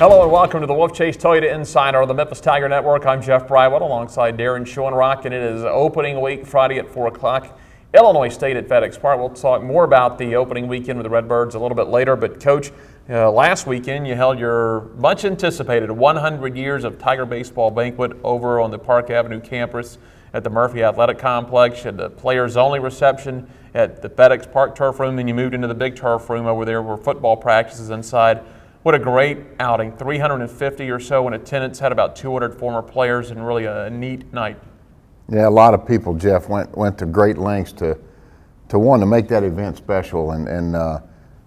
Hello and welcome to the Wolfchase Toyota Insider on the Memphis Tiger Network. I'm Jeff Brightwell alongside Daron Schoenrock, and it is opening week Friday at 4 o'clock. Illinois State at FedEx Park. We'll talk more about the opening weekend with the Redbirds a little bit later. But, Coach, last weekend you held your much anticipated 100 years of Tiger baseball banquet over on the Park Avenue campus at the Murphy Athletic Complex. You had the players-only reception at the FedEx Park turf room, then you moved into the big turf room over there where football practices inside. What a great outing. 350 or so in attendance, had about 200 former players, and really a neat night. Yeah, a lot of people, Jeff, went to great lengths to make that event special, and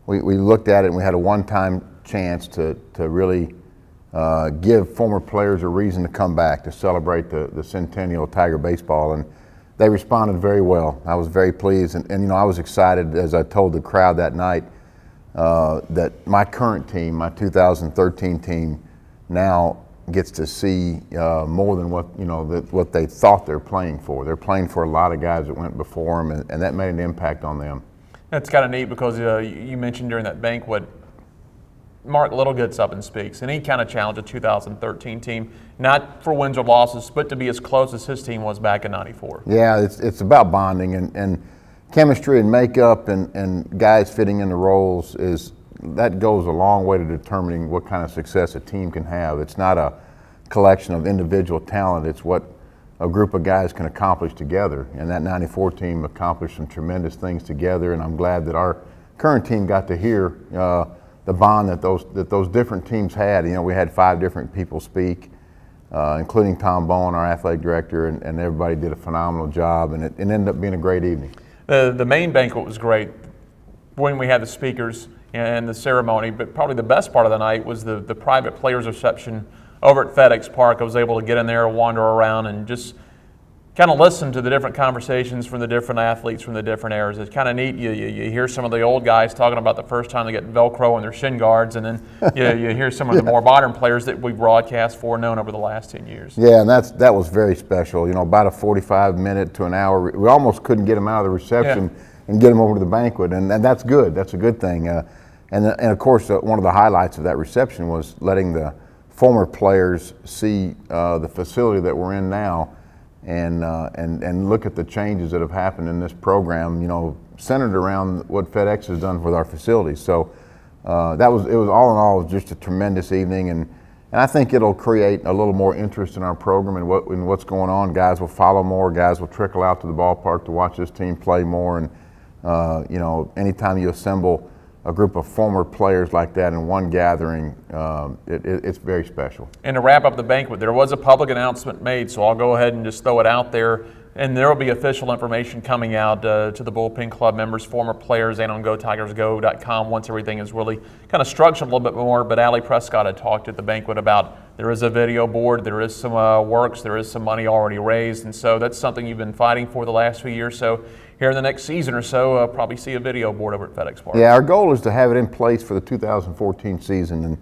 we looked at it and we had a one-time chance to really give former players a reason to come back to celebrate the centennial of Tiger baseball, and they responded very well. I was very pleased, and you know, I was excited as I told the crowd that night that my current team, my 2013 team, now gets to see more than what they thought they're playing for. They're playing for a lot of guys that went before them, and that made an impact on them. That's kind of neat because you mentioned during that banquet, Mark Little gets up and speaks, and he kind of challenged the 2013 team, not for wins or losses, but to be as close as his team was back in '94. Yeah, it's about bonding and chemistry and makeup and guys fitting in the roles. That goes a long way to determining what kind of success a team can have. It's not a collection of individual talent, it's what a group of guys can accomplish together. And that '94 team accomplished some tremendous things together, and I'm glad that our current team got to hear the bond that those different teams had. You know, we had 5 different people speak, including Tom Bowen, our athletic director, and everybody did a phenomenal job, and it ended up being a great evening. The main banquet was great when we had the speakers and the ceremony, but probably the best part of the night was the private players reception over at FedEx Park. I was able to get in there, wander around, and just kind of listen to the different conversations from the different athletes from the different eras. It's kind of neat. You hear some of the old guys talking about the first time they get Velcro in their shin guards, and then you hear some of the more modern players that we broadcast for, known over the last 10 years. Yeah, and that was very special. You know, about a 45-minute to an hour. We almost couldn't get them out of the reception and get them over to the banquet, and that's good. That's a good thing. And of course, one of the highlights of that reception was letting the former players see the facility that we're in now, and look at the changes that have happened in this program, you know, centered around what FedEx has done with our facilities. So it was all in all just a tremendous evening, and I think it'll create a little more interest in our program and what's going on. Guys will follow more, guys will trickle out to the ballpark to watch this team play more, and you know, anytime you assemble a group of former players like that in one gathering, it's very special. And to wrap up the banquet, there was a public announcement made, so I'll go ahead and just throw it out there. And there will be official information coming out to the Bullpen Club members, former players, and on GoTigersGo.com once everything is really kind of structured a little bit more. But Allie Prescott had talked at the banquet about there is a video board, there is some works, there is some money already raised, and so that's something you've been fighting for the last few years. So here in the next season or so, probably see a video board over at FedEx Park. Yeah, our goal is to have it in place for the 2014 season,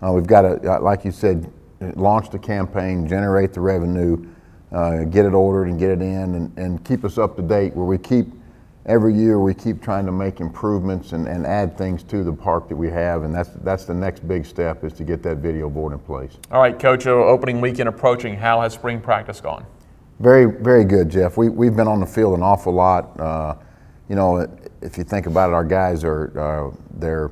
and we've got to, like you said, launch the campaign, generate the revenue, get it ordered and get it in, and keep us up to date, where every year we keep trying to make improvements and add things to the park that we have, and that's the next big step, is to get that video board in place. All right, Coach, opening weekend approaching. How has spring practice gone? Very, very good, Jeff. We've been on the field an awful lot. You know, if you think about it, our guys they're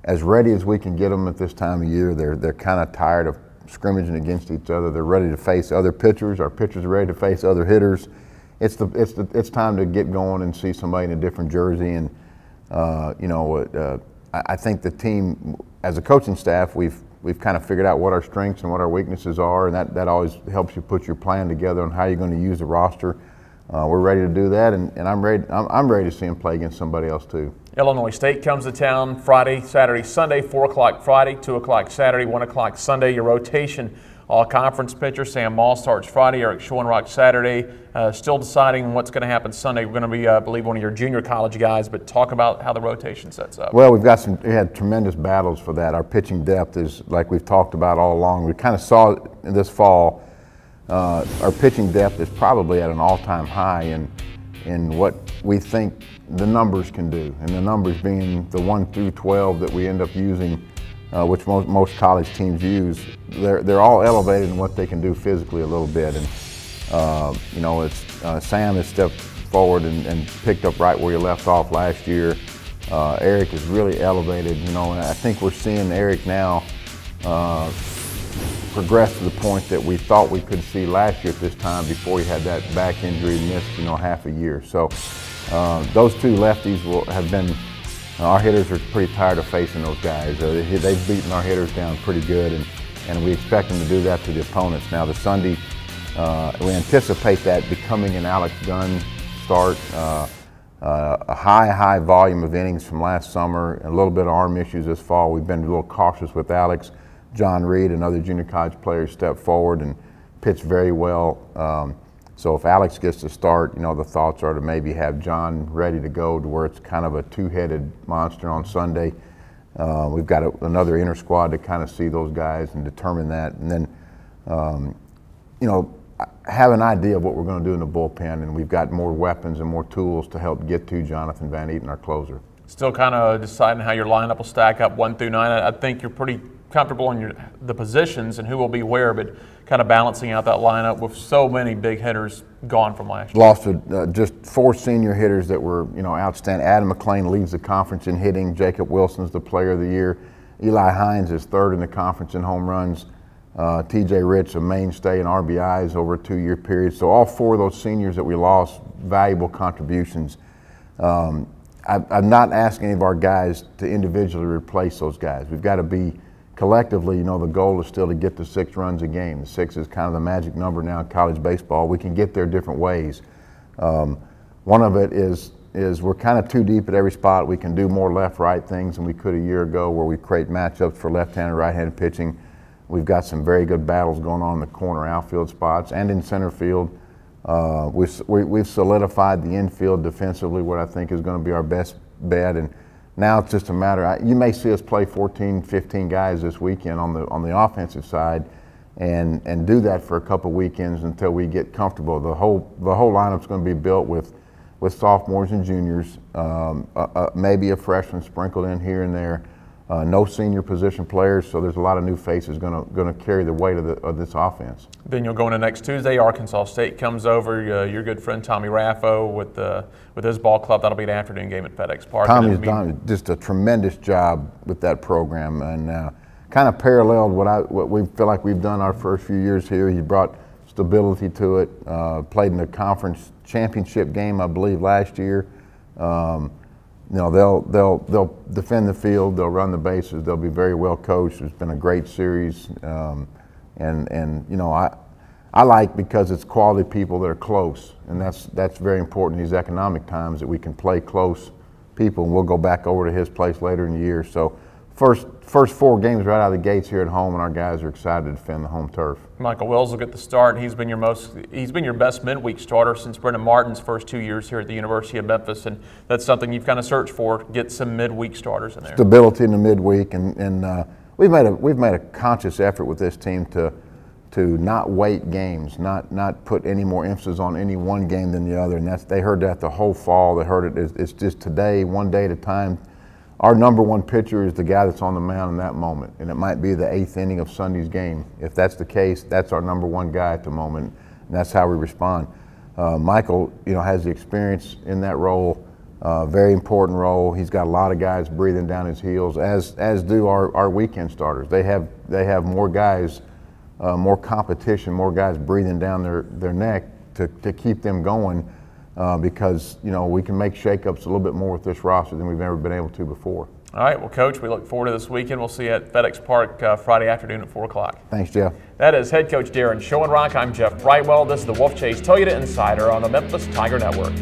as ready as we can get them at this time of year. They're kind of tired of scrimmaging against each other. They're ready to face other pitchers. Our pitchers are ready to face other hitters. It's time to get going and see somebody in a different jersey. And you know, I think the team, as a coaching staff, we've kind of figured out what our strengths and what our weaknesses are, and that always helps you put your plan together on how you're going to use the roster. We're ready to do that, and I'm ready to see them play against somebody else too. Illinois State comes to town Friday, Saturday, Sunday, 4 o'clock Friday, 2 o'clock Saturday, 1 o'clock Sunday. Your rotation, all conference pitcher Sam Maul starts Friday, Eric Schoenrock Saturday. Still deciding what's going to happen Sunday. We're going to be, I believe, one of your junior college guys, but talk about how the rotation sets up. Well, we had tremendous battles for that. Our pitching depth is, like we've talked about all along. We kind of saw it this fall. Our pitching depth is probably at an all-time high in what we think the numbers can do, and the numbers being the 1 through 12 that we end up using which most college teams use, they're all elevated in what they can do physically a little bit. And you know, Sam has stepped forward and picked up right where he left off last year. Eric is really elevated, you know, and I think we're seeing Eric now progress to the point that we thought we could see last year at this time before he had that back injury and missed, you know, half a year. So those two lefties have been, our hitters are pretty tired of facing those guys. They've beaten our hitters down pretty good, and we expect them to do that to the opponents. Now the Sunday, we anticipate that becoming an Alex Gunn start. A high volume of innings from last summer, and a little bit of arm issues this fall. We've been a little cautious with Alex. John Reed and other junior college players stepped forward and pitched very well. So if Alex gets to start, you know, the thoughts are to maybe have John ready to go to where it's kind of a two-headed monster on Sunday. We've got another inner squad to kind of see those guys and determine that. And then, you know, have an idea of what we're going to do in the bullpen, and we've got more weapons and more tools to help get to Jonathan Van Eaton, our closer. Still kind of deciding how your lineup will stack up 1 through 9. I think you're pretty comfortable in the positions and who will be where, but kind of balancing out that lineup with so many big hitters gone from last year. Lost just 4 senior hitters that were, you know, outstanding. Adam McClain leads the conference in hitting. Jacob Wilson's the player of the year. Eli Hines is 3rd in the conference in home runs. TJ Rich, a mainstay in RBIs over a 2-year period. So all 4 of those seniors that we lost, valuable contributions. I'm not asking any of our guys to individually replace those guys. We've got to be collectively, you know, the goal is still to get to 6 runs a game. The 6 is kind of the magic number now in college baseball. We can get there different ways. One of it is we're kind of too deep at every spot. We can do more left-right things than we could a year ago, where we create matchups for left-handed, right-handed pitching. We've got some very good battles going on in the corner outfield spots and in center field. We've solidified the infield defensively, what I think is going to be our best bet. And now it's just a matter, you may see us play 14, 15 guys this weekend on the offensive side and do that for a couple weekends until we get comfortable. The whole lineup's going to be built with sophomores and juniors, maybe a freshman sprinkled in here and there. No senior position players, so there's a lot of new faces going to carry the weight of this offense. Then you'll go into next Tuesday. Arkansas State comes over. Your good friend Tommy Raffo with his ball club. That'll be an afternoon game at FedEx Park. Tommy's done just a tremendous job with that program, and kind of paralleled what we feel like we've done our first few years here. He brought stability to it. Played in the conference championship game, I believe, last year. You know, they'll defend the field, they'll run the bases, they'll be very well coached. It's been a great series, and you know, I like, because it's quality people that are close, and that's very important in these economic times, that we can play close people. And we'll go back over to his place later in the year. So first 4 games right out of the gates here at home, and our guys are excited to defend the home turf. Michael Wills will get the start. He's been your best midweek starter since Brendan Martin's first 2 years here at the University of Memphis, and that's something you've kind of searched for, get some midweek starters in there. Stability in the midweek, and we've made a conscious effort with this team to not weight games, not put any more emphasis on any one game than the other, and they heard that the whole fall. They heard it. It's just today, one day at a time. Our number 1 pitcher is the guy that's on the mound in that moment, and it might be the 8th inning of Sunday's game. If that's the case, that's our number 1 guy at the moment, and that's how we respond. Michael, you know, has the experience in that role, very important role. He's got a lot of guys breathing down his heels, as do our weekend starters. They have more guys, more competition, more guys breathing down their neck to keep them going. Because, you know, we can make shakeups a little bit more with this roster than we've ever been able to before. All right, well, Coach, we look forward to this weekend. We'll see you at FedEx Park Friday afternoon at 4 o'clock. Thanks, Jeff. That is head coach Daron Schoenrock. I'm Jeff Brightwell. This is the Wolfchase Toyota Insider on the Memphis Tiger Network.